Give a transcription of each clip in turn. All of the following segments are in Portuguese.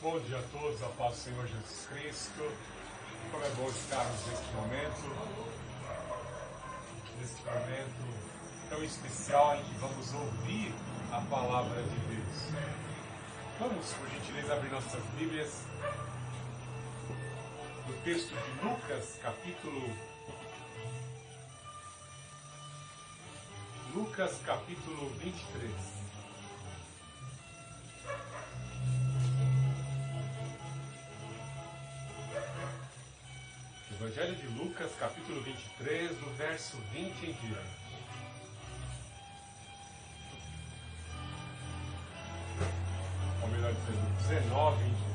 Bom dia a todos, a paz do Senhor Jesus Cristo. Como é bom estarmos neste momento tão especial em que vamos ouvir a palavra de Deus. Vamos, por gentileza, abrir nossas Bíblias no texto de Lucas, capítulo 23. Evangelho de Lucas, capítulo 23, do verso 20 em diante. Ou melhor dizendo, 19 em diante.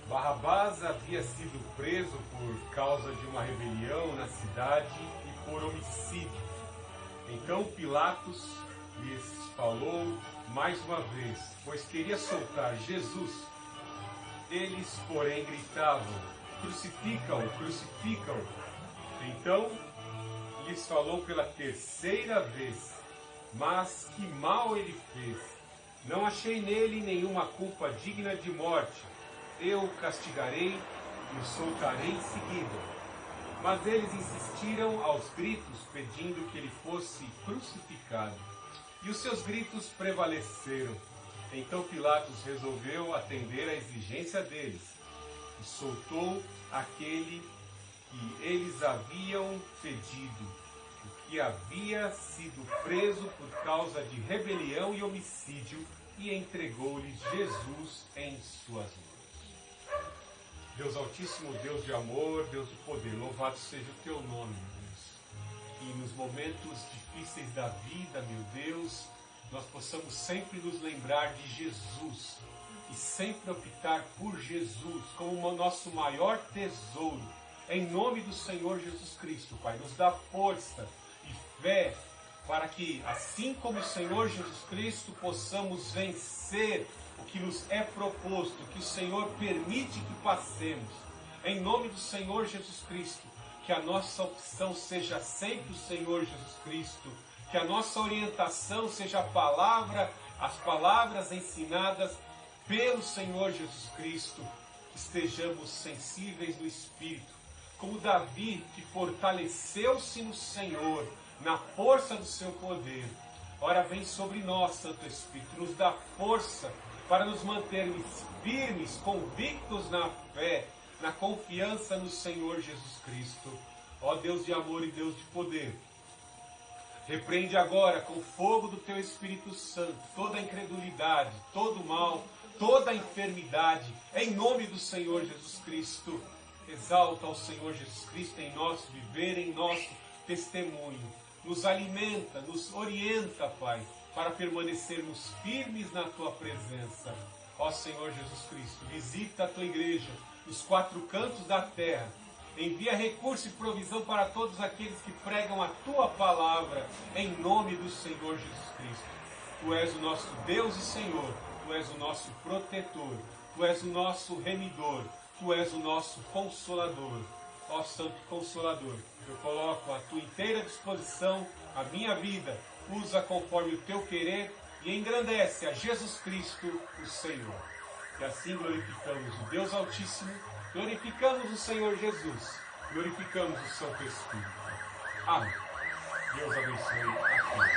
Barrabás havia sido preso por causa de uma rebelião na cidade e por homicídio. Então Pilatos lhes falou mais uma vez, pois queria soltar Jesus. Eles, porém, gritavam: crucifica-o, crucifica-o. Então lhes falou pela terceira vez: mas que mal ele fez? Não achei nele nenhuma culpa digna de morte. Eu o castigarei e o soltarei em seguida. Mas eles insistiram aos gritos, pedindo que ele fosse crucificado. E os seus gritos prevaleceram. Então Pilatos resolveu atender à exigência deles e soltou aquele que eles haviam pedido, o que havia sido preso por causa de rebelião e homicídio, e entregou-lhes Jesus em suas mãos. Deus Altíssimo, Deus de amor, Deus de poder, louvado seja o teu nome, meu Deus. E nos momentos difíceis da vida, meu Deus, nós possamos sempre nos lembrar de Jesus e sempre optar por Jesus como o nosso maior tesouro. Em nome do Senhor Jesus Cristo, Pai, nos dá força e fé para que, assim como o Senhor Jesus Cristo, possamos vencer o que nos é proposto, que o Senhor permite que passemos. Em nome do Senhor Jesus Cristo, que a nossa opção seja sempre o Senhor Jesus Cristo, que a nossa orientação seja a palavra, as palavras ensinadas pelo Senhor Jesus Cristo, que estejamos sensíveis no Espírito, como Davi, que fortaleceu-se no Senhor, na força do seu poder. Ora, vem sobre nós, Santo Espírito, nos dá força para nos mantermos firmes, convictos na fé, na confiança no Senhor Jesus Cristo. Ó Deus de amor e Deus de poder, repreende agora com o fogo do Teu Espírito Santo toda a incredulidade, todo o mal, toda a enfermidade, em nome do Senhor Jesus Cristo. Exalta ao Senhor Jesus Cristo em nosso viver, em nosso testemunho. Nos alimenta, nos orienta, Pai, para permanecermos firmes na Tua presença. Ó Senhor Jesus Cristo, visita a Tua igreja nos quatro cantos da terra. Envia recurso e provisão para todos aqueles que pregam a Tua palavra, em nome do Senhor Jesus Cristo. Tu és o nosso Deus e Senhor, Tu és o nosso protetor, Tu és o nosso remidor, Tu és o nosso consolador. Ó Santo Consolador, eu coloco à Tua inteira disposição a minha vida, usa conforme o Teu querer e engrandece a Jesus Cristo, o Senhor. E assim glorificamos o Deus Altíssimo, glorificamos o Senhor Jesus, glorificamos o Santo Espírito. Amém. Deus abençoe a todos.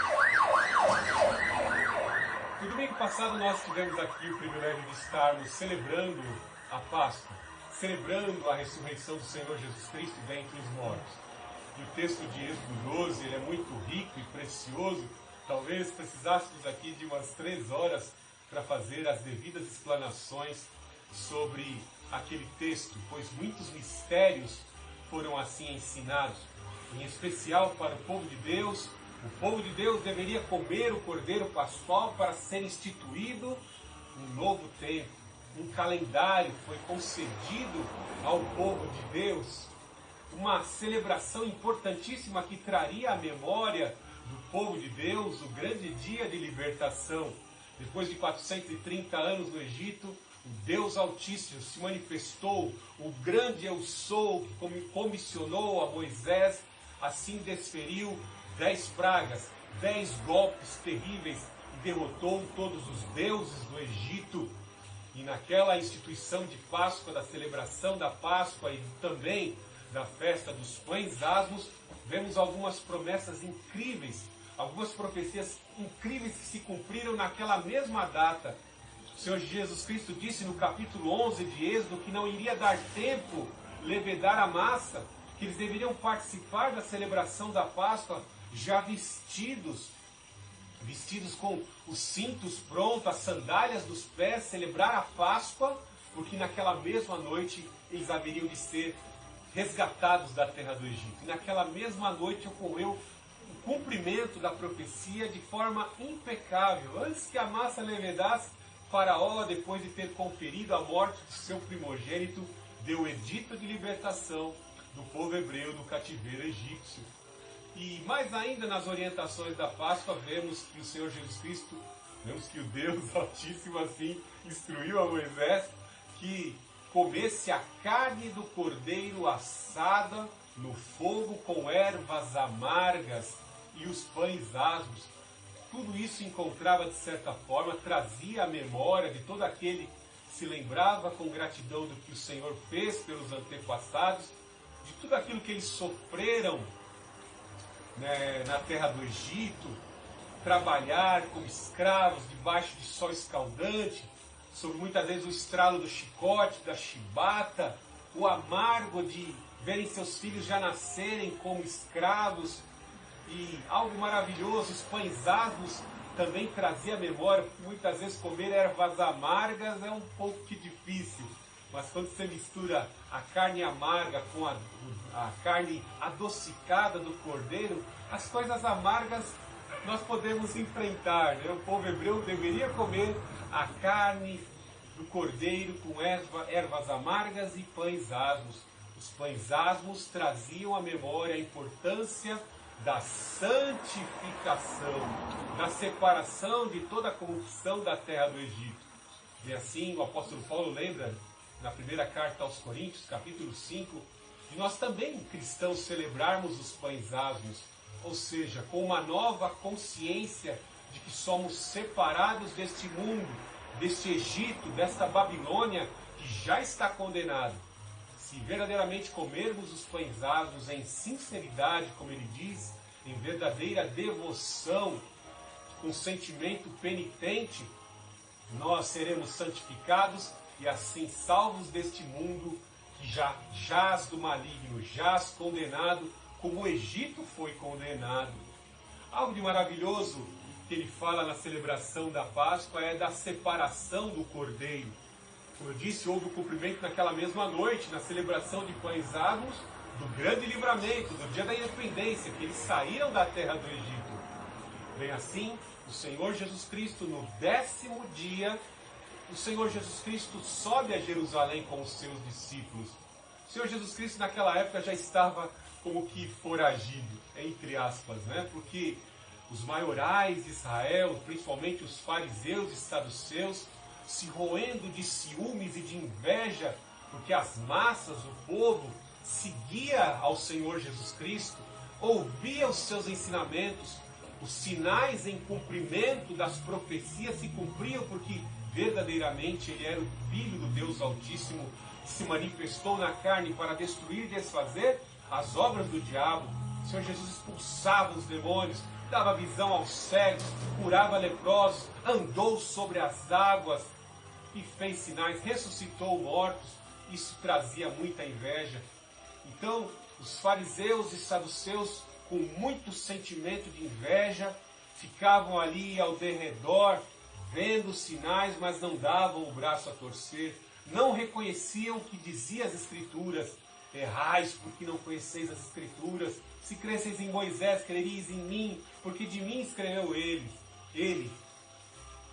No domingo passado nós tivemos aqui o privilégio de estarmos celebrando a Páscoa, celebrando a ressurreição do Senhor Jesus Cristo dentre os mortos. E o texto de Êxodo 12 ele é muito rico e precioso. Talvez precisássemos aqui de umas 3 horas para fazer as devidas explanações sobre aquele texto, pois muitos mistérios foram assim ensinados, em especial para o povo de Deus. O povo de Deus deveria comer o cordeiro pascual para ser instituído um novo tempo. Um calendário foi concedido ao povo de Deus, uma celebração importantíssima que traria à memória do povo de Deus o grande dia de libertação. Depois de 430 anos no Egito, o Deus Altíssimo se manifestou, o grande Eu Sou, que comissionou a Moisés, assim desferiu 10 pragas, 10 golpes terríveis, e derrotou todos os deuses do Egito. E naquela instituição de Páscoa, da celebração da Páscoa e também da festa dos pães asmos, vemos algumas promessas incríveis, algumas profecias incríveis que se cumpriram naquela mesma data. O Senhor Jesus Cristo disse no capítulo 11 de Êxodo que não iria dar tempo levedar a massa, que eles deveriam participar da celebração da Páscoa já vestidos com os cintos prontos, as sandálias dos pés, celebrar a Páscoa, porque naquela mesma noite eles haveriam de ser resgatados da terra do Egito. E naquela mesma noite ocorreu o cumprimento da profecia de forma impecável. Antes que a massa levedasse, Faraó, depois de ter conferido a morte de seu primogênito, deu o edito de libertação do povo hebreu do cativeiro egípcio. E mais ainda nas orientações da Páscoa, vemos que o Senhor Jesus Cristo, vemos que o Deus Altíssimo assim instruiu a Moisés que comesse a carne do cordeiro assada no fogo com ervas amargas e os pães asmos. Tudo isso encontrava, de certa forma, trazia a memória de todo aquele que se lembrava com gratidão do que o Senhor fez pelos antepassados, de tudo aquilo que eles sofreram, né, na terra do Egito, trabalhar como escravos debaixo de sol escaldante, sob muitas vezes o estralo do chicote, da chibata, o amargo de verem seus filhos já nascerem como escravos, e algo maravilhoso, os pães asmos também trazia a memória, porque muitas vezes comer ervas amargas é um pouco que difícil, mas quando você mistura a carne amarga com a carne adocicada do cordeiro, as coisas amargas nós podemos enfrentar, né? O povo hebreu deveria comer a carne do cordeiro com ervas amargas e pães asmos. Os pães asmos traziam à memória a importância da santificação, da separação de toda a corrupção da terra do Egito. E assim o apóstolo Paulo lembra, na primeira carta aos Coríntios, capítulo 5, de nós também, cristãos, celebrarmos os pães asmos, ou seja, com uma nova consciência de que somos separados deste mundo, deste Egito, desta Babilônia que já está condenado. Se verdadeiramente comermos os pães asmos em sinceridade, como ele diz, em verdadeira devoção, com sentimento penitente, nós seremos santificados e assim salvos deste mundo que já jaz do maligno, jaz condenado, como o Egito foi condenado. Algo de maravilhoso que ele fala na celebração da Páscoa é da separação do cordeiro. Como eu disse, houve o cumprimento naquela mesma noite, na celebração de pães asmos, do grande livramento, do dia da independência, que eles saíram da terra do Egito. Bem assim, o Senhor Jesus Cristo, no 10º dia, o Senhor Jesus Cristo sobe a Jerusalém com os seus discípulos. O Senhor Jesus Cristo naquela época já estava como que foragido, entre aspas, né? Porque os maiorais de Israel, principalmente os fariseus e saduceus, se roendo de ciúmes e de inveja, porque as massas, o povo, seguia ao Senhor Jesus Cristo, ouvia os seus ensinamentos, os sinais em cumprimento das profecias se cumpriam, porque verdadeiramente ele era o Filho do Deus Altíssimo, que se manifestou na carne para destruir e desfazer as obras do diabo. O Senhor Jesus expulsava os demônios, dava visão aos cegos, curava leprosos, andou sobre as águas e fez sinais, ressuscitou mortos. Isso trazia muita inveja. Então, os fariseus e saduceus, com muito sentimento de inveja, ficavam ali ao derredor, vendo os sinais, mas não davam o braço a torcer, não reconheciam o que dizia as Escrituras. Errais, porque não conheceis as Escrituras. Se cresceis em Moisés, creríeis em mim, porque de mim escreveu ele.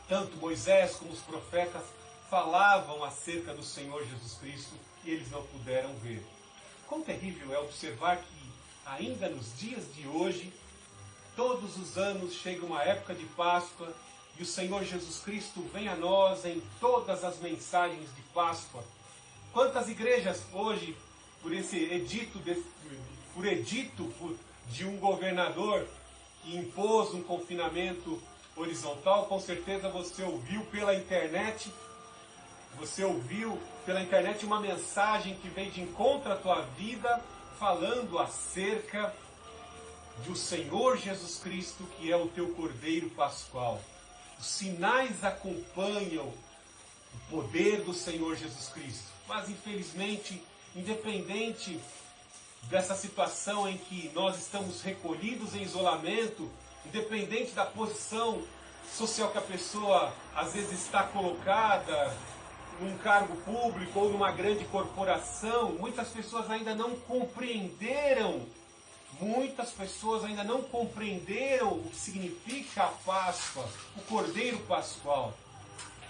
Tanto Moisés como os profetas falavam acerca do Senhor Jesus Cristo e eles não puderam ver. Quão terrível é observar que, ainda nos dias de hoje, todos os anos chega uma época de Páscoa e o Senhor Jesus Cristo vem a nós em todas as mensagens de Páscoa. Quantas igrejas hoje, por esse edito, de um governador que impôs um confinamento horizontal, com certeza você ouviu pela internet, você ouviu pela internet uma mensagem que veio de encontro à tua vida, falando acerca do Senhor Jesus Cristo, que é o teu Cordeiro Pascual. Os sinais acompanham o poder do Senhor Jesus Cristo. Mas, infelizmente, independente dessa situação em que nós estamos recolhidos em isolamento, independente da posição social que a pessoa às vezes está colocada, num cargo público ou numa grande corporação, muitas pessoas ainda não compreenderam o que significa a Páscoa, o Cordeiro Pascual.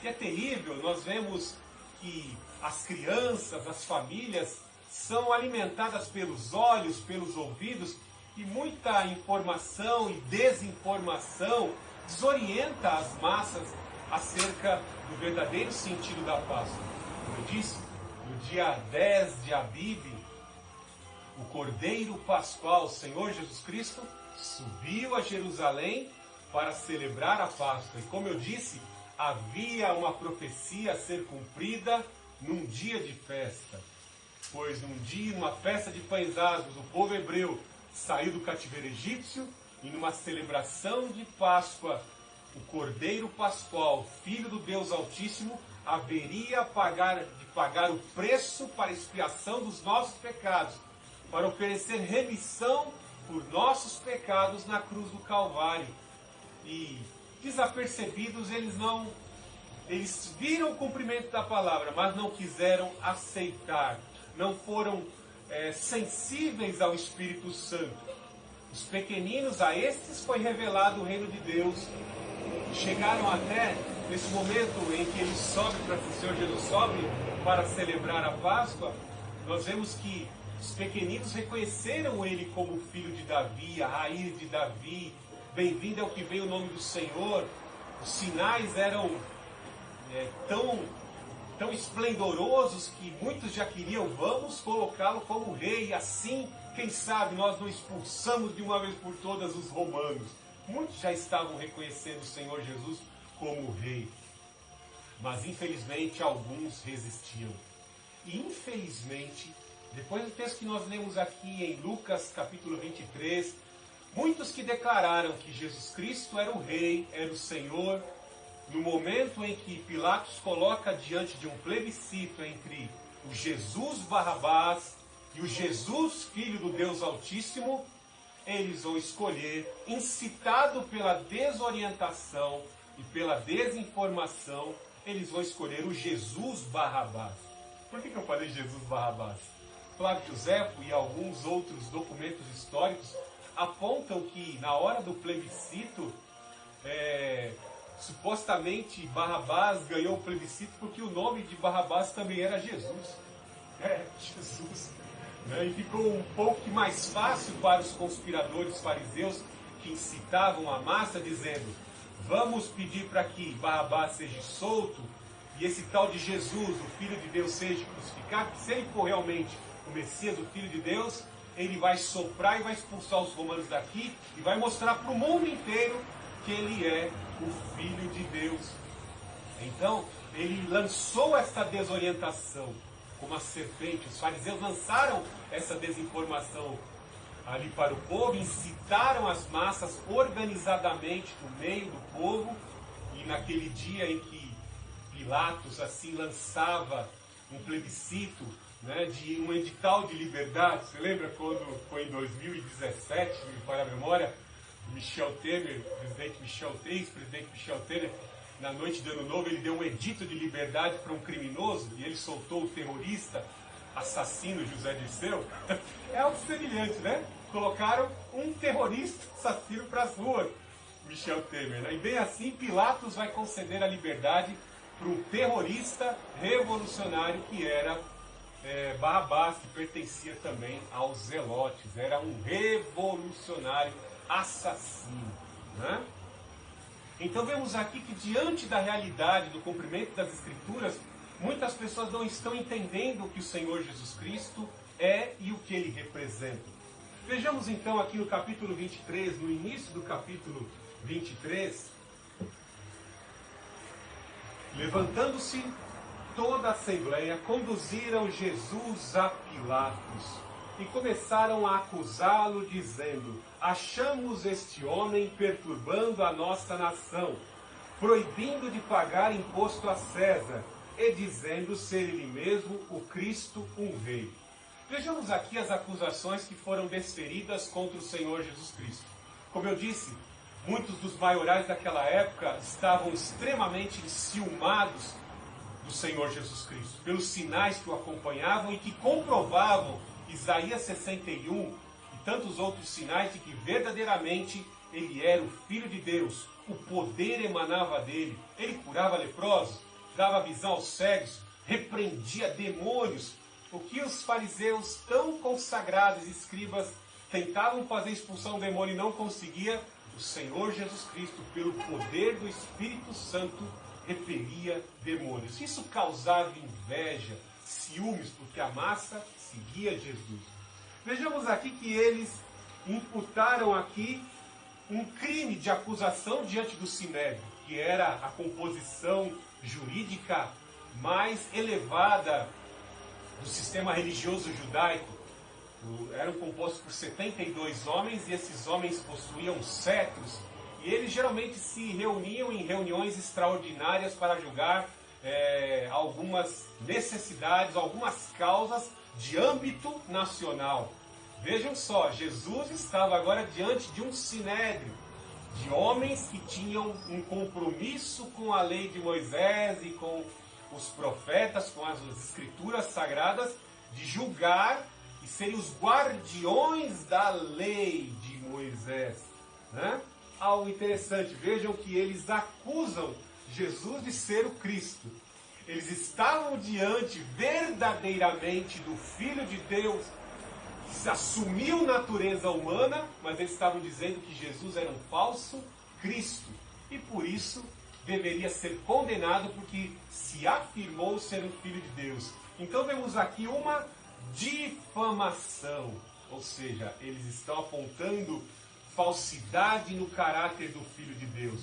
E é terrível, nós vemos que as crianças, as famílias, são alimentadas pelos olhos, pelos ouvidos, e muita informação e desinformação desorienta as massas acerca do verdadeiro sentido da Páscoa. Como eu disse, no dia 10 de Abibe, o Cordeiro Pascual, o Senhor Jesus Cristo, subiu a Jerusalém para celebrar a Páscoa. E como eu disse, havia uma profecia a ser cumprida num dia de festa. Pois num dia, numa festa de pães asmos, o povo hebreu saiu do cativeiro egípcio e numa celebração de Páscoa, o Cordeiro Pascual, Filho do Deus Altíssimo, haveria de pagar o preço para a expiação dos nossos pecados, para oferecer remissão por nossos pecados na cruz do Calvário. E desapercebidos, eles viram o cumprimento da palavra, mas não quiseram aceitar, não foram sensíveis ao Espírito Santo. Os pequeninos, a estes foi revelado o reino de Deus. Chegaram até nesse momento em que ele sobe, o Senhor Jesus sobe para celebrar a Páscoa. Nós vemos que os pequeninos reconheceram ele como filho de Davi, a raiz de Davi. Bem-vindo é o que veio o nome do Senhor. Os sinais eram tão esplendorosos que muitos já queriam, vamos colocá-lo como rei, e assim, quem sabe, nós não expulsamos de uma vez por todas os romanos. Muitos já estavam reconhecendo o Senhor Jesus como rei, mas infelizmente alguns resistiam. E infelizmente, depois do texto que nós lemos aqui em Lucas capítulo 23, muitos que declararam que Jesus Cristo era o rei, era o Senhor, no momento em que Pilatos coloca diante de um plebiscito entre o Jesus Barrabás e o Jesus Filho do Deus Altíssimo, eles vão escolher, incitado pela desorientação e pela desinformação, eles vão escolher o Jesus Barrabás. Por que eu falei Jesus Barrabás? Flávio Josefo e alguns outros documentos históricos apontam que na hora do plebiscito, supostamente Barrabás ganhou o plebiscito porque o nome de Barrabás também era Jesus. Jesus. E ficou um pouco mais fácil para os conspiradores fariseus que incitavam a massa, dizendo: vamos pedir para que Barrabás seja solto e esse tal de Jesus, o Filho de Deus, seja crucificado. Se ele for realmente o Messias, o Filho de Deus, ele vai soprar e vai expulsar os romanos daqui e vai mostrar para o mundo inteiro que ele é o Filho de Deus. Então, ele lançou essa desorientação como a serpente. Os fariseus lançaram essa desinformação ali para o povo, incitaram as massas organizadamente no meio do povo, e naquele dia em que Pilatos assim lançava um plebiscito, de um edital de liberdade. Você lembra quando foi em 2017, se me falha a memória, Michel Temer, ex-presidente Michel Temer, na noite de Ano Novo, ele deu um edito de liberdade para um criminoso e ele soltou o terrorista, assassino José Dirceu. É algo semelhante, né? Colocaram um terrorista assassino para as ruas, Michel Temer. E bem assim, Pilatos vai conceder a liberdade para um terrorista revolucionário que era Barrabás, que pertencia também aos zelotes. Era um revolucionário assassino, né? Então vemos aqui que diante da realidade do cumprimento das Escrituras, muitas pessoas não estão entendendo o que o Senhor Jesus Cristo é e o que ele representa. Vejamos então aqui no capítulo 23, no início do capítulo 23, levantando-se toda a assembleia conduziram Jesus a Pilatos e começaram a acusá-lo, dizendo: achamos este homem perturbando a nossa nação, proibindo de pagar imposto a César e dizendo ser ele mesmo o Cristo, um rei. Vejamos aqui as acusações que foram desferidas contra o Senhor Jesus Cristo. Como eu disse, muitos dos maiorais daquela época estavam extremamente enciumados do Senhor Jesus Cristo, pelos sinais que o acompanhavam e que comprovavam Isaías 61 e tantos outros sinais de que verdadeiramente ele era o Filho de Deus, o poder emanava dele, ele curava leprosos, dava visão aos cegos, repreendia demônios. O que os fariseus tão consagrados, escribas, tentavam fazer expulsão do demônio e não conseguia, o Senhor Jesus Cristo, pelo poder do Espírito Santo, repelia demônios. Isso causava inveja, ciúmes, porque a massa seguia Jesus. Vejamos aqui que eles imputaram aqui um crime de acusação diante do Sinédrio, que era a composição jurídica mais elevada do sistema religioso judaico. Eram compostos por 72 homens e esses homens possuíam cetros e eles geralmente se reuniam em reuniões extraordinárias para julgar algumas necessidades, algumas causas de âmbito nacional. Vejam só, Jesus estava agora diante de um sinédrio, de homens que tinham um compromisso com a lei de Moisés e com os profetas, com as escrituras sagradas, de julgar e serem os guardiões da lei de Moisés. Né? Algo interessante, vejam que eles acusam Jesus de ser o Cristo. Eles estavam diante verdadeiramente do Filho de Deus, que assumiu natureza humana, mas eles estavam dizendo que Jesus era um falso Cristo. E por isso deveria ser condenado, porque se afirmou ser um Filho de Deus. Então vemos aqui uma difamação, ou seja, eles estão apontando falsidade no caráter do Filho de Deus.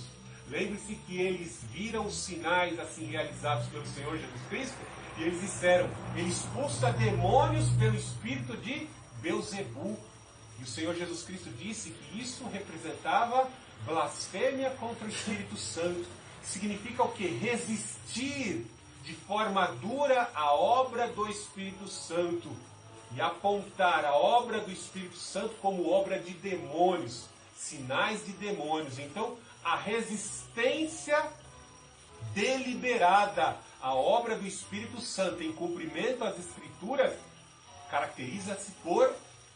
Lembre-se que eles viram os sinais assim realizados pelo Senhor Jesus Cristo e eles disseram: ele expulsa demônios pelo espírito de Belzebu. E o Senhor Jesus Cristo disse que isso representava blasfêmia contra o Espírito Santo. Significa o quê? Resistir de forma dura à obra do Espírito Santo e apontar a obra do Espírito Santo como obra de demônios, sinais de demônios. Então, a resistência deliberada à obra do Espírito Santo em cumprimento às Escrituras caracteriza-se por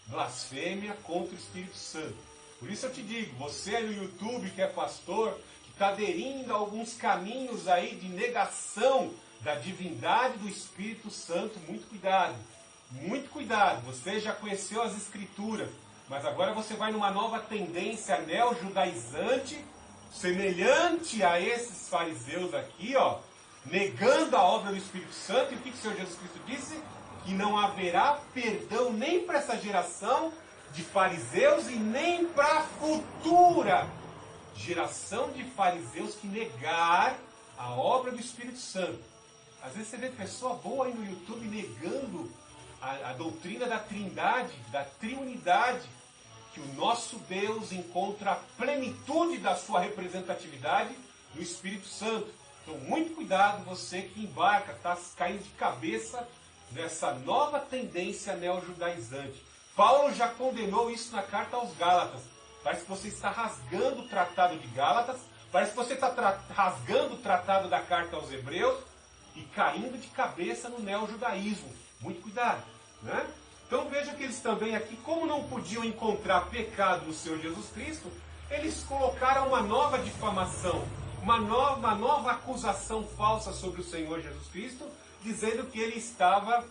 blasfêmia contra o Espírito Santo. Por isso eu te digo, você no YouTube que é pastor, que está aderindo a alguns caminhos aí de negação da divindade do Espírito Santo, muito cuidado. Muito cuidado, você já conheceu as Escrituras, mas agora você vai numa nova tendência neo-judaizante, semelhante a esses fariseus aqui, ó, negando a obra do Espírito Santo. E o que o Senhor Jesus Cristo disse? Que não haverá perdão nem para essa geração de fariseus e nem para a futura geração de fariseus que negar a obra do Espírito Santo. Às vezes você vê pessoa boa aí no YouTube negando a doutrina da Trindade, da Triunidade, que o nosso Deus encontra a plenitude da sua representatividade no Espírito Santo. Então, muito cuidado você que embarca, está caindo de cabeça nessa nova tendência neo-judaizante. Paulo já condenou isso na carta aos Gálatas. Parece que você está rasgando o tratado de Gálatas, parece que você está rasgando o tratado da carta aos Hebreus e caindo de cabeça no neo-judaísmo. Muito cuidado, né? Então veja que eles também aqui, como não podiam encontrar pecado no Senhor Jesus Cristo, eles colocaram uma nova difamação, uma nova acusação falsa sobre o Senhor Jesus Cristo, dizendo que ele estava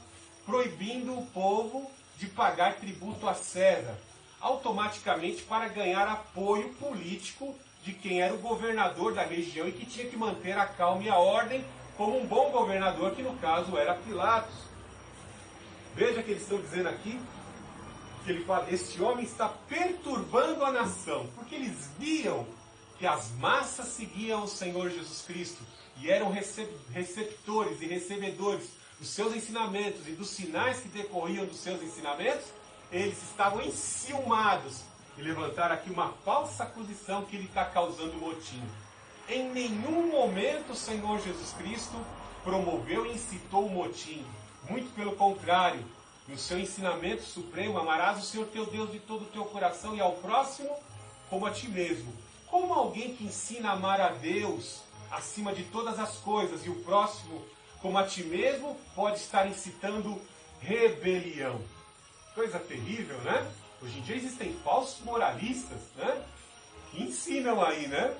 proibindo o povo de pagar tributo a César, automaticamente para ganhar apoio político de quem era o governador da região e que tinha que manter a calma e a ordem como um bom governador, que no caso era Pilatos. Veja que eles estão dizendo aqui, que ele fala, este homem está perturbando a nação, porque eles viam que as massas seguiam o Senhor Jesus Cristo. e eram receptores e recebedores dos seus ensinamentos e dos sinais que decorriam dos seus ensinamentos, eles estavam enciumados e levantaram aqui uma falsa acusação que ele está causando motim. Em nenhum momento o Senhor Jesus Cristo promoveu e incitou o motim. Muito pelo contrário, no seu ensinamento supremo, amarás o Senhor teu Deus de todo o teu coração e ao próximo como a ti mesmo. Como alguém que ensina a amar a Deus acima de todas as coisas e o próximo como a ti mesmo pode estar incitando rebelião? Coisa terrível, né? Hoje em dia existem falsos moralistas, né? Que ensinam aí, né?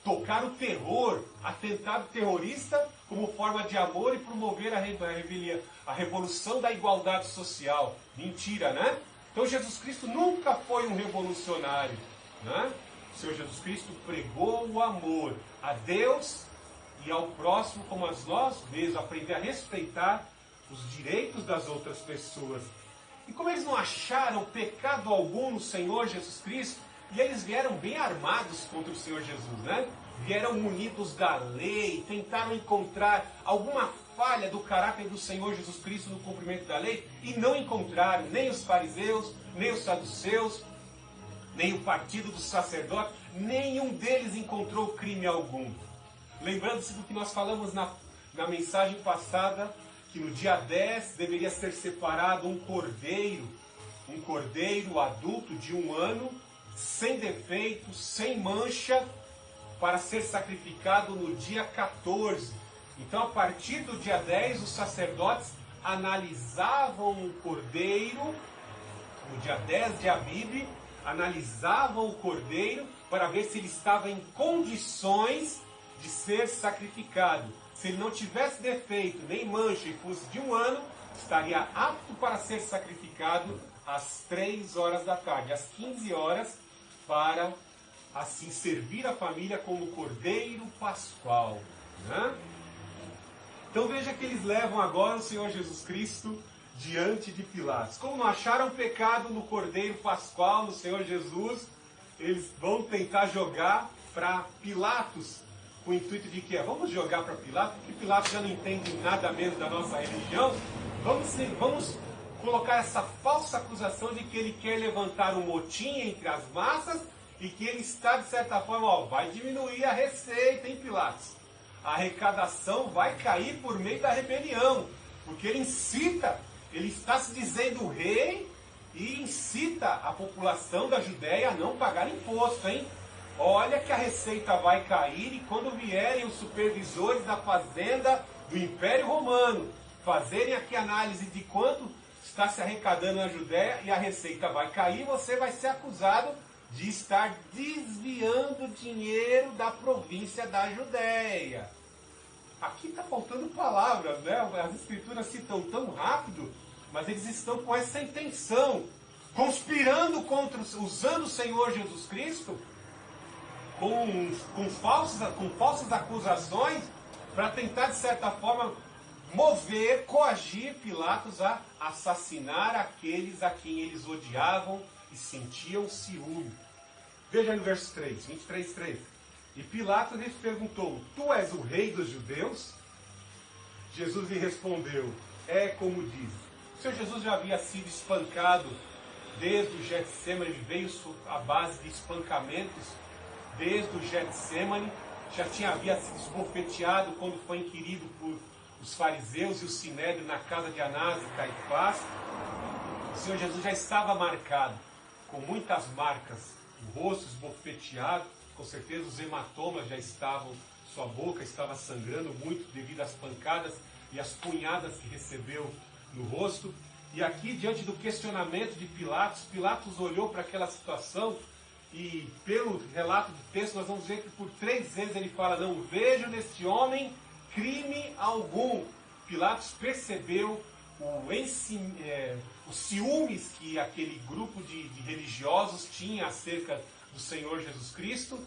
Tocar o terror, atentado terrorista como forma de amor e promover a rebelião, a revolução da igualdade social. Mentira, né? Então Jesus Cristo nunca foi um revolucionário, né? O Senhor Jesus Cristo pregou o amor a Deus e ao próximo como a nós mesmos, aprender a respeitar os direitos das outras pessoas. E como eles não acharam pecado algum no Senhor Jesus Cristo, e eles vieram bem armados contra o Senhor Jesus, né? Vieram munidos da lei, tentaram encontrar alguma falha do caráter do Senhor Jesus Cristo no cumprimento da lei, e não encontraram nem os fariseus, nem os saduceus, nem o partido dos sacerdotes, nenhum deles encontrou crime algum. Lembrando-se do que nós falamos na mensagem passada, que no dia 10 deveria ser separado um cordeiro adulto de 1 ano, sem defeito, sem mancha, para ser sacrificado no dia 14. Então, a partir do dia 10, os sacerdotes analisavam o cordeiro, no dia 10 de Abib, analisavam o cordeiro para ver se ele estava em condições de ser sacrificado. Se ele não tivesse defeito nem mancha e fosse de 1 ano, estaria apto para ser sacrificado às 3 horas da tarde, às 15 horas, para assim servir a família como cordeiro pascual, né? Então veja que eles levam agora o Senhor Jesus Cristo diante de Pilatos. Como não acharam pecado no cordeiro pascual, no Senhor Jesus, eles vão tentar jogar para Pilatos, com o intuito de que vamos jogar para Pilatos, porque Pilatos já não entende nada mesmo da nossa religião. Vamos colocar essa falsa acusação de que ele quer levantar um motim entre as massas e que ele está, de certa forma, vai diminuir a receita, hein, Pilatos? A arrecadação vai cair por meio da rebelião, porque ele está se dizendo rei e incita a população da Judéia a não pagar imposto, hein? Olha que a receita vai cair, e quando vierem os supervisores da fazenda do Império Romano fazerem aqui análise de quanto está se arrecadando na Judéia e a receita vai cair, você vai ser acusado de estar desviando dinheiro da província da Judéia. Aqui está faltando palavras, né? As escrituras citam tão rápido, mas eles estão com essa intenção, conspirando contra, usando o Senhor Jesus Cristo com falsas acusações, para tentar, de certa forma, coagir Pilatos a assassinar aqueles a quem eles odiavam e sentiam ciúme. Veja no verso 3, 23:3. E Pilatos lhes perguntou: tu és o rei dos judeus? Jesus lhe respondeu: é como diz. O Senhor Jesus já havia sido espancado desde o Getsemane, ele veio à base de espancamentos desde o Getsemane, havia sido esbofeteado quando foi inquirido por os fariseus e o sinédrio na casa de Anás e Caifás. O Senhor Jesus já estava marcado, com muitas marcas, o rosto esbofeteado, com certeza os hematomas já estavam, sua boca estava sangrando muito devido às pancadas e às punhadas que recebeu no rosto. E aqui, diante do questionamento de Pilatos, Pilatos olhou para aquela situação e, pelo relato do texto, nós vamos ver que por 3 vezes ele fala: não vejo neste homem crime algum. Pilatos percebeu os ciúmes que aquele grupo de religiosos tinha acerca do Senhor Jesus Cristo,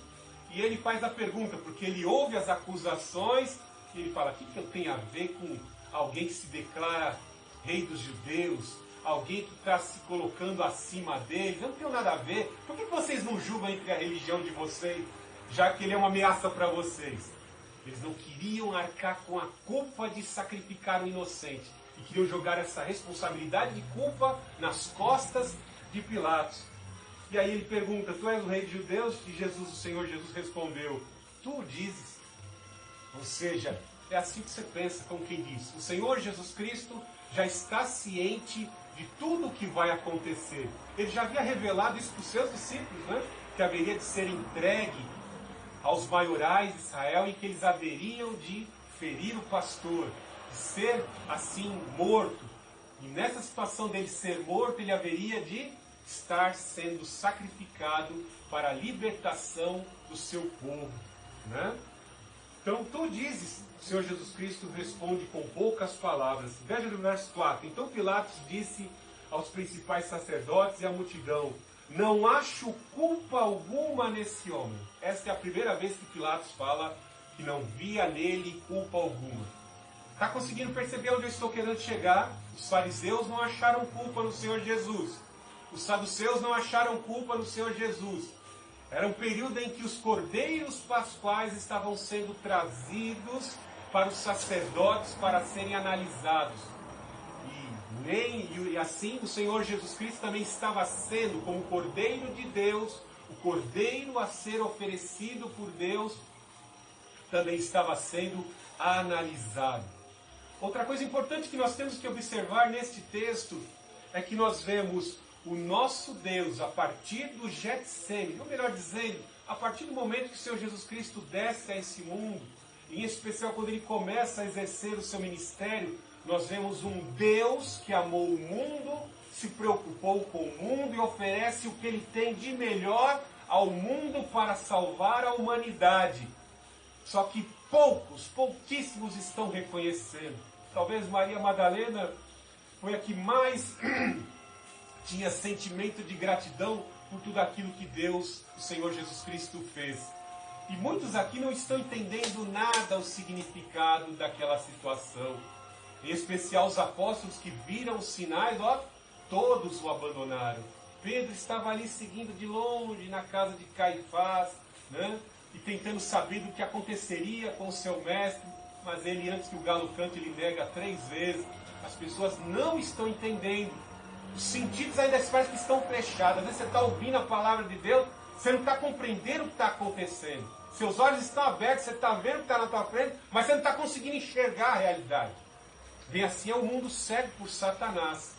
e ele faz a pergunta, porque ele ouve as acusações, e ele fala: o que eu tenho a ver com alguém que se declara rei dos judeus, alguém que está se colocando acima deles? Eu não tenho nada a ver. Por que vocês não julgam entre a religião de vocês, já que ele é uma ameaça para vocês? Eles não queriam arcar com a culpa de sacrificar o inocente. E queriam jogar essa responsabilidade de culpa nas costas de Pilatos. E aí ele pergunta, tu és o rei dos judeus? E Jesus, o Senhor Jesus respondeu, tu o dizes. Ou seja, é assim que você pensa, como quem diz. O Senhor Jesus Cristo já está ciente de tudo o que vai acontecer. Ele já havia revelado isso para os seus discípulos, né? Que haveria de ser entregue aos maiorais de Israel e que eles haveriam de ferir o pastor, de ser assim morto. E nessa situação dele ser morto, ele haveria de estar sendo sacrificado para a libertação do seu povo, né? Então, tu dizes, o Senhor Jesus Cristo responde com poucas palavras. Veja no verso 4. Então Pilatos disse aos principais sacerdotes e à multidão, não acho culpa alguma nesse homem. Esta é a primeira vez que Pilatos fala que não via nele culpa alguma. Está conseguindo perceber onde eu estou querendo chegar? Os fariseus não acharam culpa no Senhor Jesus. Os saduceus não acharam culpa no Senhor Jesus. Era um período em que os cordeiros pascuais estavam sendo trazidos para os sacerdotes para serem analisados. E assim o Senhor Jesus Cristo também estava sendo, como Cordeiro de Deus, o Cordeiro a ser oferecido por Deus, também estava sendo analisado. Outra coisa importante que nós temos que observar neste texto é que nós vemos o nosso Deus, a partir do Getsemane, ou melhor dizendo, a partir do momento que o Senhor Jesus Cristo desce a esse mundo, em especial quando ele começa a exercer o seu ministério, nós vemos um Deus que amou o mundo, se preocupou com o mundo e oferece o que ele tem de melhor ao mundo para salvar a humanidade. Só que pouquíssimos estão reconhecendo. Talvez Maria Madalena foi a que mais tinha sentimento de gratidão por tudo aquilo que Deus, o Senhor Jesus Cristo, fez. E muitos aqui não estão entendendo nada o significado daquela situação. Em especial os apóstolos que viram os sinais, todos o abandonaram. Pedro estava ali seguindo de longe na casa de Caifás, né? E tentando saber do que aconteceria com o seu mestre, mas ele, antes que o galo cante, ele nega 3 vezes. As pessoas não estão entendendo. Os sentidos ainda parecem que estão fechados. Às vezes você está ouvindo a palavra de Deus, você não está compreendendo o que está acontecendo. Seus olhos estão abertos, você está vendo o que está na tua frente, mas você não está conseguindo enxergar a realidade. Bem assim é o mundo cego por Satanás.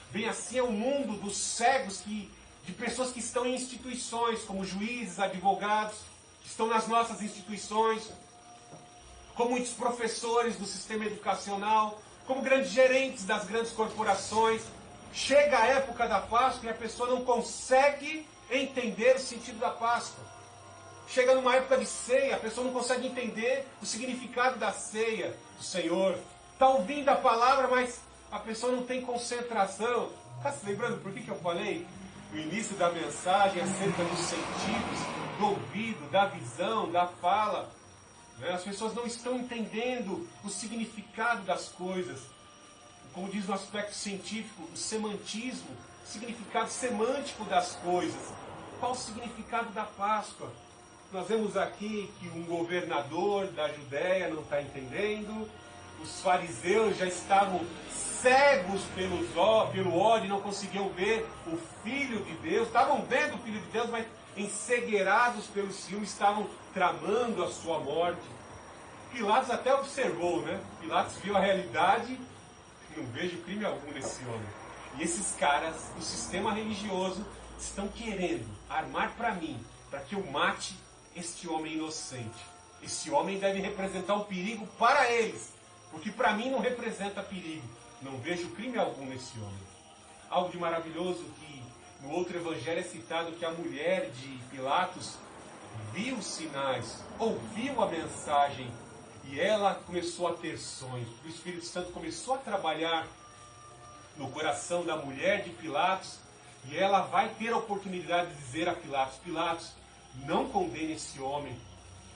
Bem assim é o mundo dos cegos, de pessoas que estão em instituições, como juízes, advogados, que estão nas nossas instituições, como muitos professores do sistema educacional, como grandes gerentes das grandes corporações. Chega a época da Páscoa e a pessoa não consegue entender o sentido da Páscoa. Chega numa época de ceia, a pessoa não consegue entender o significado da ceia do Senhor. Está ouvindo a palavra, mas a pessoa não tem concentração. Está se lembrando por que eu falei no início da mensagem acerca dos sentidos, do ouvido, da visão, da fala? As pessoas não estão entendendo o significado das coisas. Como diz no aspecto científico, o semantismo, o significado semântico das coisas. Qual o significado da Páscoa? Nós vemos aqui que um governador da Judéia não está entendendo, os fariseus já estavam cegos pelo ódio, não conseguiam ver o Filho de Deus, estavam vendo o Filho de Deus, mas encegueirados pelo ciúme, estavam tramando a sua morte. Pilatos até observou, né? Pilatos viu a realidade. Não vejo crime algum nesse homem. E esses caras do sistema religioso estão querendo armar para mim, para que eu mate este homem inocente. Esse homem deve representar um perigo para eles, porque para mim não representa perigo. Não vejo crime algum nesse homem. Algo de maravilhoso que no outro evangelho é citado que a mulher de Pilatos viu os sinais, ouviu a mensagem, e ela começou a ter sonhos. O Espírito Santo começou a trabalhar no coração da mulher de Pilatos. E ela vai ter a oportunidade de dizer a Pilatos, Pilatos, não condene esse homem.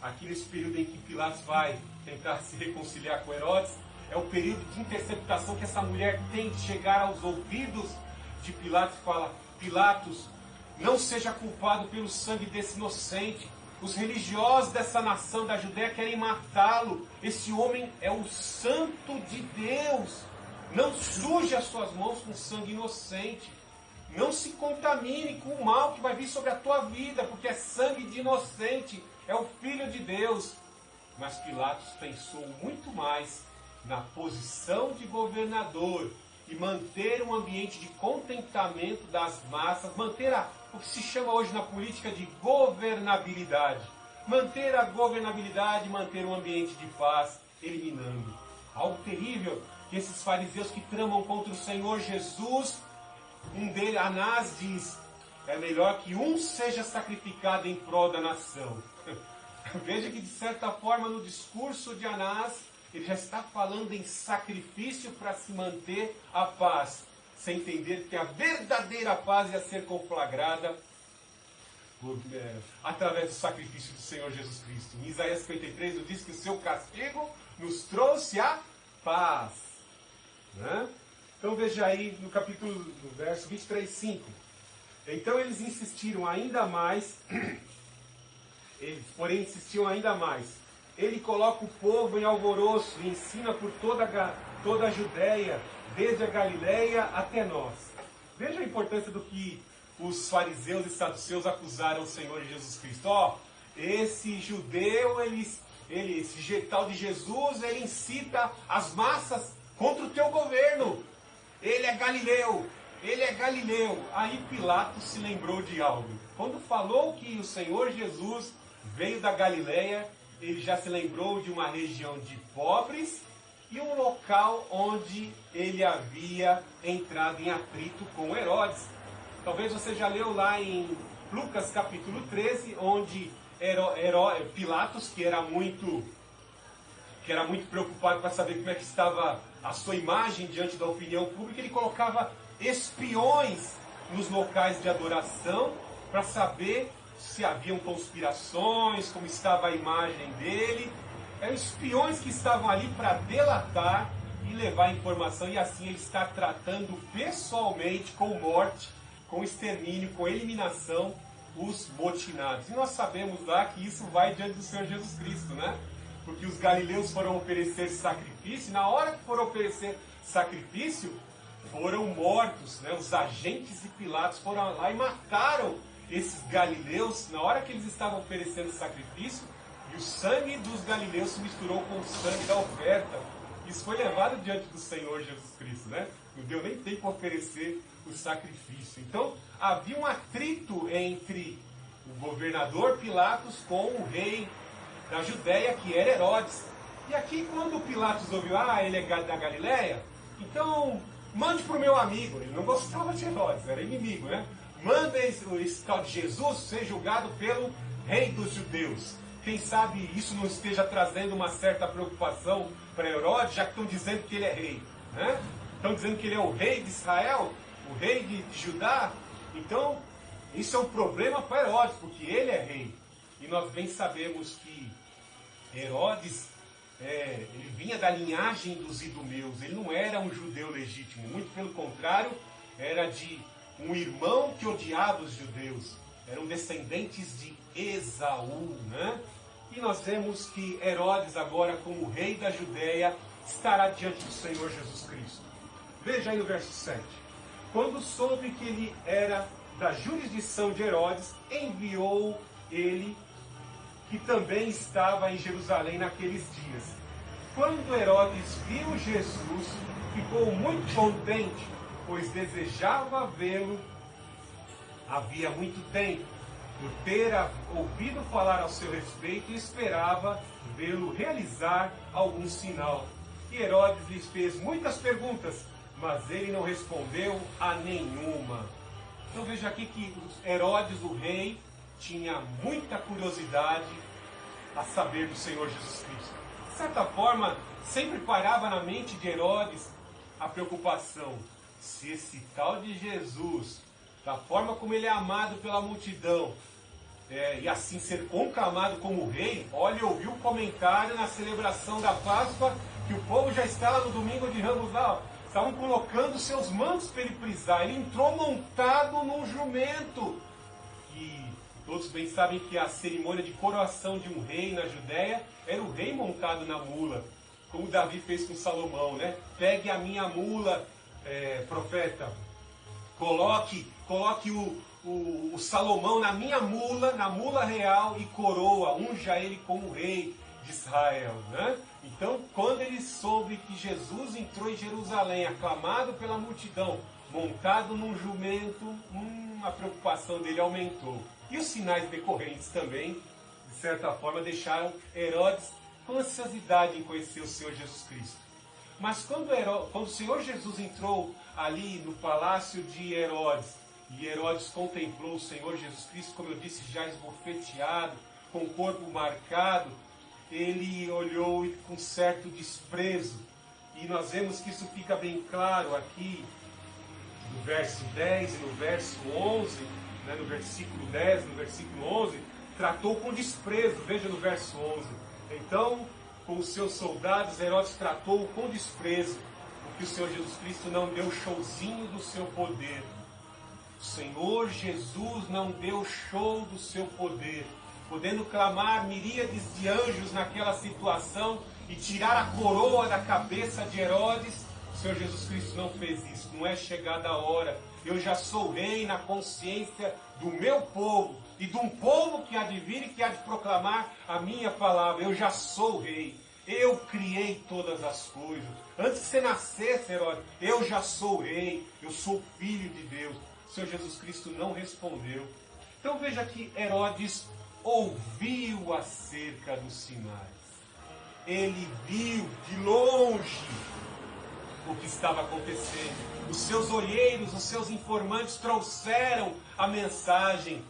Aqui nesse período em que Pilatos vai tentar se reconciliar com Herodes, é o período de interceptação que essa mulher tem de chegar aos ouvidos de Pilatos e fala, Pilatos, não seja culpado pelo sangue desse inocente. Os religiosos dessa nação da Judéia querem matá-lo. Esse homem é o santo de Deus. Não suje as suas mãos com sangue inocente. Não se contamine com o mal que vai vir sobre a tua vida, porque é sangue de inocente. É o Filho de Deus. Mas Pilatos pensou muito mais na posição de governador e manter um ambiente de contentamento das massas, manter o que se chama hoje na política de governabilidade. Manter a governabilidade, manter um ambiente de paz, eliminando. Algo terrível que esses fariseus que tramam contra o Senhor Jesus, um deles, Anás, diz: é melhor que um seja sacrificado em prol da nação. Veja que, de certa forma, no discurso de Anás, ele já está falando em sacrifício para se manter a paz, sem entender que a verdadeira paz ia ser conflagrada através do sacrifício do Senhor Jesus Cristo. Em Isaías 53, nos diz que o seu castigo nos trouxe a paz. Né? Então veja aí no verso 23, 5. Então eles insistiram ainda mais, porém insistiam ainda mais. Ele coloca o povo em alvoroço e ensina por toda a Judéia, desde a Galileia até nós. Veja a importância do que os fariseus e saduceus acusaram o Senhor Jesus Cristo. Esse judeu, esse tal de Jesus, ele incita as massas contra o teu governo. Ele é galileu. Ele é galileu. Aí Pilatos se lembrou de algo. Quando falou que o Senhor Jesus veio da Galileia, ele já se lembrou de uma região de pobres e um local onde ele havia entrado em atrito com Herodes. Talvez você já leu lá em Lucas capítulo 13, onde Pilatos, que era muito preocupado para saber como é que estava a sua imagem diante da opinião pública, ele colocava espiões nos locais de adoração para saber se haviam conspirações, como estava a imagem dele. Eram espiões que estavam ali para delatar e levar informação, e assim ele está tratando pessoalmente com morte, com extermínio, com eliminação, os motinados. E nós sabemos lá que isso vai diante do Senhor Jesus Cristo, né? Porque os galileus foram oferecer sacrifício, e na hora que foram oferecer sacrifício, foram mortos, né? Os agentes de Pilatos foram lá e mataram esses galileus na hora que eles estavam oferecendo sacrifício, e o sangue dos galileus se misturou com o sangue da oferta. Isso foi levado diante do Senhor Jesus Cristo, né? Não deu nem tempo para oferecer o sacrifício. Então, havia um atrito entre o governador Pilatos com o rei da Judéia, que era Herodes. E aqui, quando Pilatos ouviu, ele é da Galileia, então mande para o meu amigo. Ele não gostava de Herodes, era inimigo, né? Manda esse tal de Jesus ser julgado pelo rei dos judeus. Quem sabe isso não esteja trazendo uma certa preocupação para Herodes, já que estão dizendo que ele é rei, né? Estão dizendo que ele é o rei de Israel, o rei de Judá. Então, isso é um problema para Herodes, porque ele é rei. E nós bem sabemos que Herodes, ele vinha da linhagem dos idumeus. Ele não era um judeu legítimo, muito pelo contrário, era de um irmão que odiava os judeus. Eram descendentes de Esaú, né? E nós vemos que Herodes agora, como rei da Judéia, estará diante do Senhor Jesus Cristo. Veja aí no verso 7. Quando soube que ele era da jurisdição de Herodes, enviou ele, que também estava em Jerusalém naqueles dias. Quando Herodes viu Jesus, ficou muito contente, pois desejava vê-lo havia muito tempo, por ter ouvido falar ao seu respeito, e esperava vê-lo realizar algum sinal. E Herodes lhes fez muitas perguntas, mas ele não respondeu a nenhuma. Então veja aqui que Herodes, o rei, tinha muita curiosidade a saber do Senhor Jesus Cristo. De certa forma, sempre parava na mente de Herodes a preocupação: se esse tal de Jesus, da forma como ele é amado pela multidão, e assim ser conclamado como rei, olha, eu ouvi o comentário na celebração da Páscoa, que o povo já estava no domingo de Ramos lá, estavam colocando seus mantos para ele prisar. Ele entrou montado num jumento. E Todos bem sabem que a cerimônia de coroação de um rei na Judéia era o rei montado na mula, como Davi fez com Salomão, né? Pegue a minha mula, profeta, coloque o Salomão na minha mula, na mula real, e coroa, unja ele como rei de Israel, né? Então, quando ele soube que Jesus entrou em Jerusalém, aclamado pela multidão, montado num jumento, a preocupação dele aumentou. E os sinais decorrentes também, de certa forma, deixaram Herodes com ansiosidade em conhecer o Senhor Jesus Cristo. Mas quando o Senhor Jesus entrou ali no palácio de Herodes, e Herodes contemplou o Senhor Jesus Cristo, como eu disse, já esbofeteado, com o corpo marcado, ele olhou com certo desprezo. E nós vemos que isso fica bem claro aqui, no verso 10 e no verso 11, né, no versículo 10, no versículo 11, tratou com desprezo. Veja no verso 11. Então, com os seus soldados, Herodes tratou com desprezo, porque o Senhor Jesus Cristo não deu showzinho do seu poder. O Senhor Jesus não deu show do seu poder, podendo clamar miríades de anjos naquela situação e tirar a coroa da cabeça de Herodes. O Senhor Jesus Cristo não fez isso. Não é chegada a hora. Eu já sou rei na consciência do meu povo e de um povo que há de vir e que há de proclamar a minha palavra. Eu já sou rei. Eu criei todas as coisas. Antes que você nascesse, Herodes, eu já sou rei. Eu sou filho de Deus. O Senhor Jesus Cristo não respondeu. Então veja que Herodes ouviu acerca dos sinais. Ele viu de longe o que estava acontecendo. Os seus olheiros, os seus informantes trouxeram a mensagem.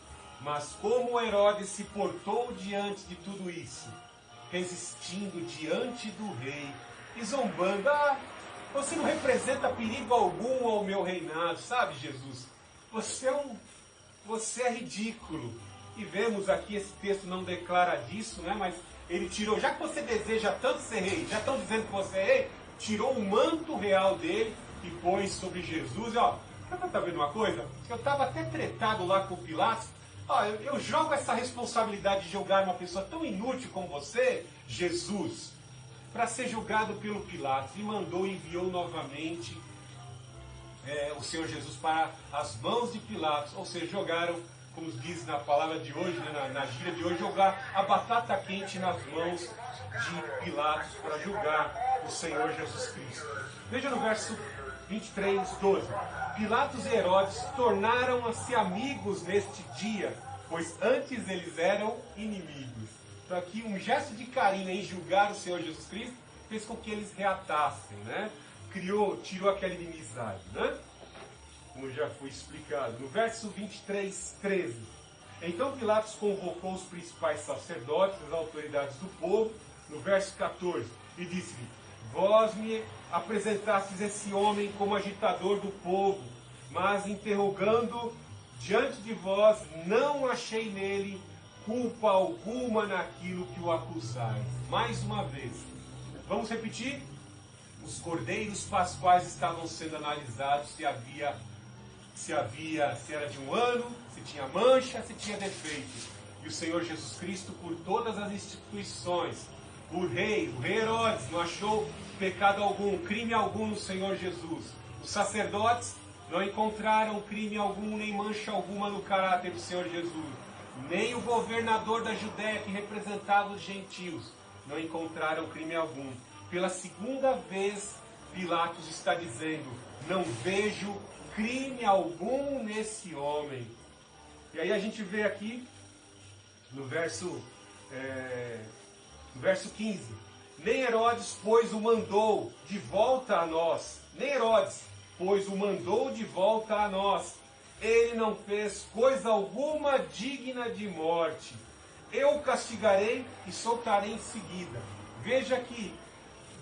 Mas como Herodes se portou diante de tudo isso, resistindo diante do rei e zombando: você não representa perigo algum ao meu reinado, sabe, Jesus? Você é ridículo. E vemos aqui, esse texto não declara disso, né? Mas ele tirou, já que você deseja tanto ser rei, já estão dizendo que você é rei, tirou o manto real dele e pôs sobre Jesus. E ó, tá vendo uma coisa? Eu estava até tretado lá com o Pilatos. Ó, eu jogo essa responsabilidade de julgar uma pessoa tão inútil como você, Jesus, para ser julgado pelo Pilatos. E enviou novamente o Senhor Jesus para as mãos de Pilatos. Ou seja, jogaram, como diz na palavra de hoje, né, na gíria de hoje, jogar a batata quente nas mãos de Pilatos para julgar o Senhor Jesus Cristo. Veja no verso 23, 12. Pilatos e Herodes tornaram-se amigos neste dia, pois antes eles eram inimigos. Então aqui um gesto de carinho em julgar o Senhor Jesus Cristo fez com que eles reatassem, né? Tirou aquela inimizade, né? Como já foi explicado. No verso 23, 13. Então Pilatos convocou os principais sacerdotes, as autoridades do povo, no verso 14, e disse-lhe: vós me apresentastes esse homem como agitador do povo, mas interrogando diante de vós, não achei nele culpa alguma naquilo que o acusais. Mais uma vez, vamos repetir? Os cordeiros pascuais estavam sendo analisados se era de um ano, se tinha mancha, se tinha defeito. E o Senhor Jesus Cristo, por todas as instituições, o rei Herodes, não achou pecado algum, crime algum no Senhor Jesus. Os sacerdotes não encontraram crime algum, nem mancha alguma no caráter do Senhor Jesus. Nem o governador da Judéia, que representava os gentios, não encontraram crime algum. Pela segunda vez, Pilatos está dizendo: não vejo crime algum nesse homem. E aí a gente vê aqui, no verso 15, nem Herodes, pois o mandou de volta a nós. Nem Herodes, pois o mandou de volta a nós. Ele não fez coisa alguma digna de morte. Eu o castigarei e soltarei em seguida. Veja que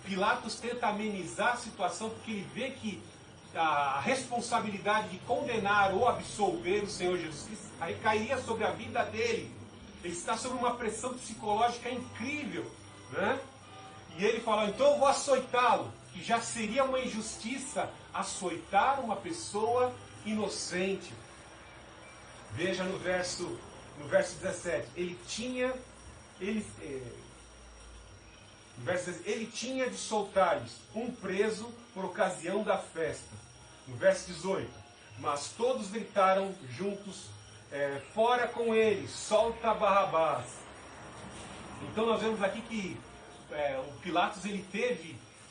Pilatos tenta amenizar a situação, porque ele vê que a responsabilidade de condenar ou absolver o Senhor Jesus Cristo recairia sobre a vida dele. Ele está sob uma pressão psicológica incrível, né? E ele fala: então eu vou açoitá-lo, que já seria uma injustiça açoitar uma pessoa inocente. Veja no verso no verso 17, ele tinha de soltar-lhes um preso por ocasião da festa. No verso 18, mas todos gritaram juntos, fora com ele, solta Barrabás. Então nós vemos aqui que o Pilatos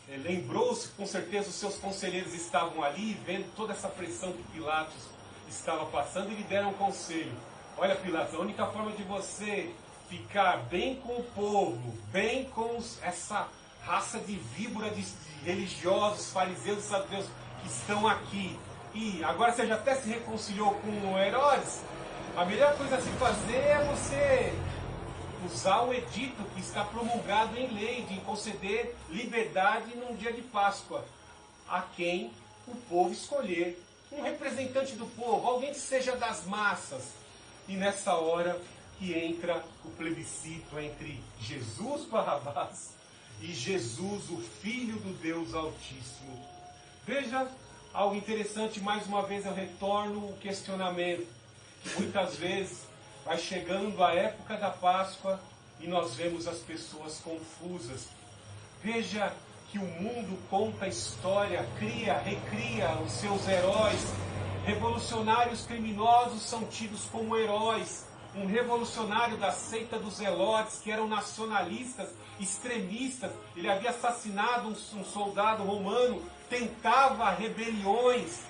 lembrou-se, com certeza os seus conselheiros estavam ali, vendo toda essa pressão que Pilatos estava passando, e lhe deram um conselho. Olha, Pilatos, a única forma de você ficar bem com o povo, bem com essa raça de víbora de religiosos, fariseus e saduceus que estão aqui, e agora você já até se reconciliou com Herodes, a melhor coisa a se fazer é você usar o edito que está promulgado em lei, de conceder liberdade num dia de Páscoa a quem o povo escolher, um representante do povo, alguém que seja das massas. E nessa hora que entra o plebiscito entre Jesus Barrabás e Jesus, o Filho do Deus Altíssimo. Veja algo interessante, mais uma vez eu retorno o questionamento. Muitas vezes vai chegando a época da Páscoa e nós vemos as pessoas confusas. Veja que o mundo conta a história, recria os seus heróis. Revolucionários criminosos são tidos como heróis. Um revolucionário da seita dos Zelotes, que eram nacionalistas, extremistas, ele havia assassinado um soldado romano, tentava rebeliões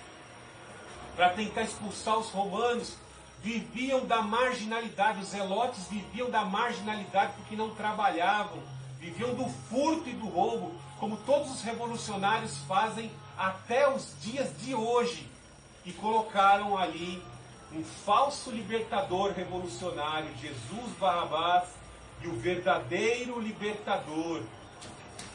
para tentar expulsar os romanos, viviam da marginalidade, os Zelotes viviam da marginalidade porque não trabalhavam, viviam do furto e do roubo, como todos os revolucionários fazem até os dias de hoje, e colocaram ali um falso libertador revolucionário, Jesus Barrabás, e o verdadeiro libertador.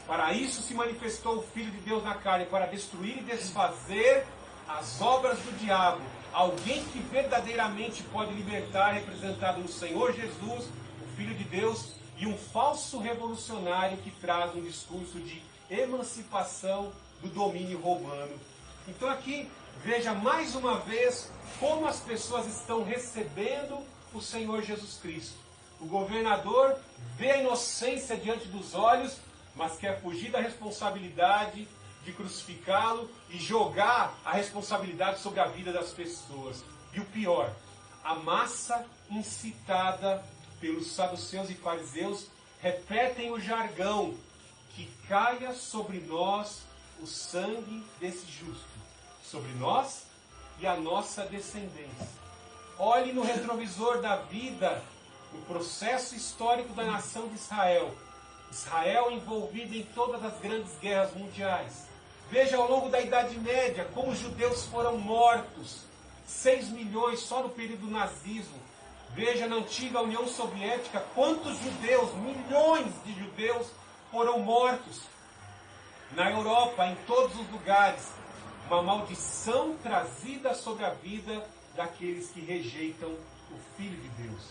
Para isso se manifestou o Filho de Deus na carne, para destruir e desfazer as obras do diabo. Alguém que verdadeiramente pode libertar, representado no Senhor Jesus, o Filho de Deus, e um falso revolucionário que traz um discurso de emancipação do domínio romano. Então aqui, veja mais uma vez como as pessoas estão recebendo o Senhor Jesus Cristo. O governador vê a inocência diante dos olhos, mas quer fugir da responsabilidade de crucificá-lo e jogar a responsabilidade sobre a vida das pessoas. E o pior, a massa incitada pelos saduceus e fariseus repetem o jargão: que caia sobre nós o sangue desse justo, sobre nós e a nossa descendência. Olhe no retrovisor da vida, no processo histórico da nação de Israel. Israel envolvido em todas as grandes guerras mundiais. Veja ao longo da Idade Média como os judeus foram mortos. 6 milhões só no período do nazismo. Veja na antiga União Soviética quantos judeus, milhões de judeus foram mortos. Na Europa, em todos os lugares, uma maldição trazida sobre a vida daqueles que rejeitam o Filho de Deus.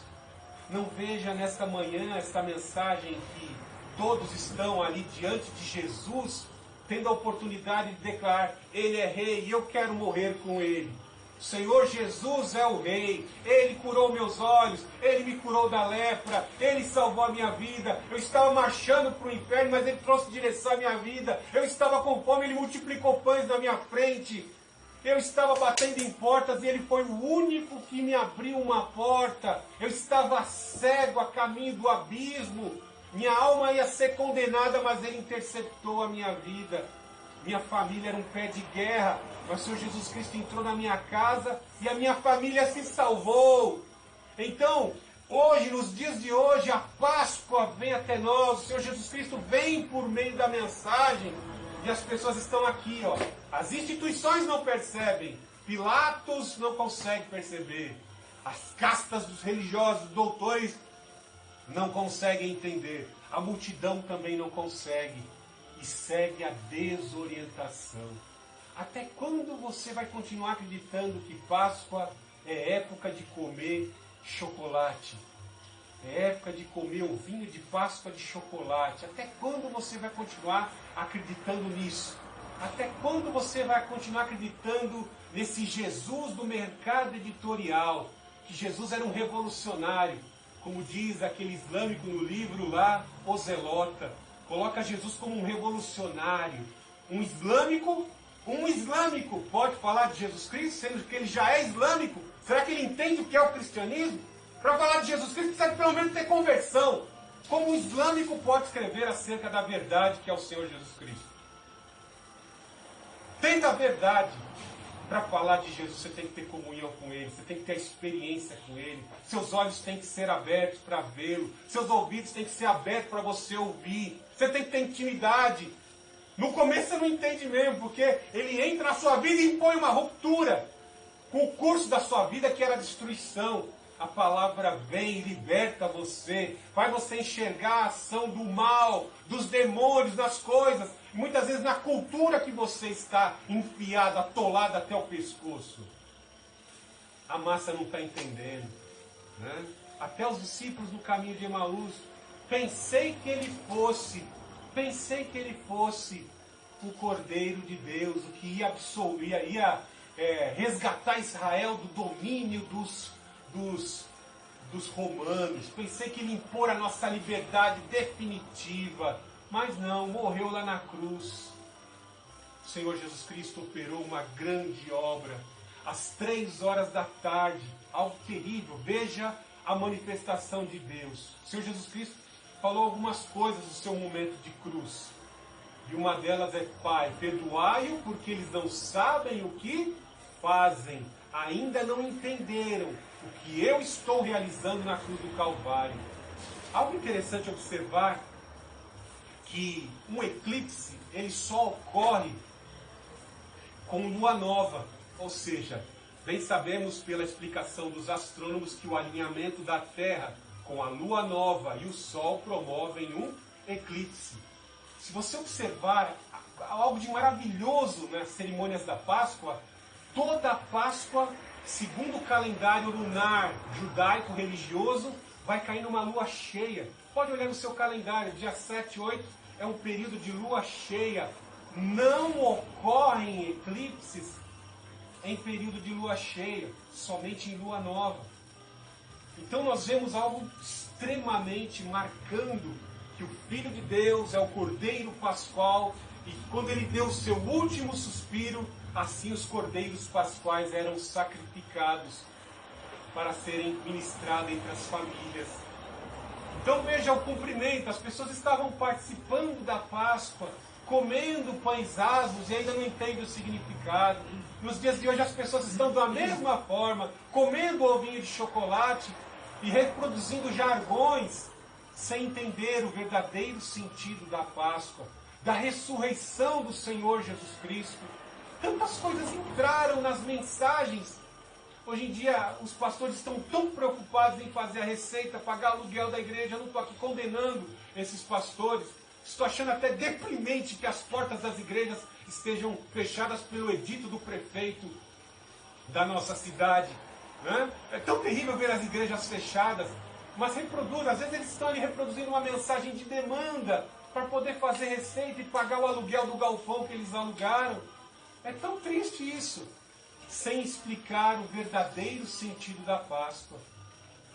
Não veja nesta manhã esta mensagem que todos estão ali diante de Jesus, tendo a oportunidade de declarar: Ele é rei e eu quero morrer com Ele. O Senhor Jesus é o rei, Ele curou meus olhos, Ele me curou da lepra, Ele salvou a minha vida. Eu estava marchando para o inferno, mas Ele trouxe direção à minha vida. Eu estava com fome, Ele multiplicou pães na minha frente. Eu estava batendo em portas e Ele foi o único que me abriu uma porta. Eu estava cego a caminho do abismo. Minha alma ia ser condenada, mas Ele interceptou a minha vida. Minha família era um pé de guerra, mas o Senhor Jesus Cristo entrou na minha casa e a minha família se salvou. Então, hoje, nos dias de hoje, a Páscoa vem até nós, o Senhor Jesus Cristo vem por meio da mensagem, e as pessoas estão aqui, ó. As instituições não percebem, Pilatos não consegue perceber, as castas dos religiosos, doutores, não conseguem entender, a multidão também não consegue, e segue a desorientação. Até quando você vai continuar acreditando que Páscoa é época de comer chocolate? É época de comer o vinho de Páscoa de chocolate. Até quando você vai continuar acreditando nisso? Até quando você vai continuar acreditando nesse Jesus do mercado editorial? que Jesus era um revolucionário, como diz aquele islâmico no livro lá, O Zelota. Coloca Jesus como um revolucionário. Um islâmico pode falar de Jesus Cristo, sendo que ele já é islâmico? Será que ele entende o que é o cristianismo? Para falar de Jesus Cristo precisa pelo menos ter conversão. Como um islâmico pode escrever acerca da verdade que é o Senhor Jesus Cristo? Tendo a verdade, para falar de Jesus, você tem que ter comunhão com Ele, você tem que ter experiência com Ele, seus olhos têm que ser abertos para vê-lo, seus ouvidos têm que ser abertos para você ouvir, você tem que ter intimidade. No começo você não entende mesmo, porque Ele entra na sua vida e impõe uma ruptura com o curso da sua vida, que era a destruição. A palavra vem e liberta você, faz você enxergar a ação do mal, dos demônios, das coisas, muitas vezes na cultura que você está enfiado, atolado até o pescoço. A massa não está entendendo, né? Até os discípulos no caminho de Emaús, pensei que ele fosse o Cordeiro de Deus, o que ia resgatar Israel do domínio dos romanos. Pensei que ele impor a nossa liberdade definitiva, mas não, morreu lá na cruz. O Senhor Jesus Cristo operou uma grande obra, às 3 horas da tarde, algo terrível. Veja a manifestação de Deus. O Senhor Jesus Cristo falou algumas coisas do seu momento de cruz, e uma delas é: Pai, perdoai-o, porque eles não sabem o que fazem, ainda não entenderam o que eu estou realizando na cruz do Calvário. Algo interessante observar, que um eclipse ele só ocorre com lua nova, ou seja, bem sabemos pela explicação dos astrônomos que o alinhamento da Terra com a lua nova e o Sol promovem um eclipse. Se você observar algo de maravilhoso nas cerimônias da Páscoa, toda a Páscoa, segundo o calendário lunar judaico religioso, vai cair numa lua cheia. Pode olhar no seu calendário, dia 7, 8 é um período de lua cheia. Não ocorrem eclipses em período de lua cheia, somente em lua nova. Então nós vemos algo extremamente marcando que o Filho de Deus é o Cordeiro Pascual, e quando ele deu o seu último suspiro, assim os cordeiros pascuais eram sacrificados para serem ministrados entre as famílias. Então veja o cumprimento, as pessoas estavam participando da Páscoa, comendo pães asmos e ainda não entendem o significado. Nos dias de hoje as pessoas estão da mesma forma, comendo ovinho de chocolate e reproduzindo jargões, sem entender o verdadeiro sentido da Páscoa, da ressurreição do Senhor Jesus Cristo. Tantas coisas entraram nas mensagens. Hoje em dia os pastores estão tão preocupados em fazer a receita, pagar aluguel da igreja. Eu não estou aqui condenando esses pastores. Estou achando até deprimente que as portas das igrejas estejam fechadas pelo edito do prefeito da nossa cidade. Né? É tão terrível ver as igrejas fechadas, mas reproduz, às vezes eles estão ali reproduzindo uma mensagem de demanda para poder fazer receita e pagar o aluguel do galpão que eles alugaram. É tão triste isso, sem explicar o verdadeiro sentido da Páscoa,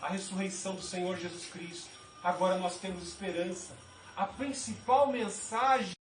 a ressurreição do Senhor Jesus Cristo. Agora nós temos esperança. A principal mensagem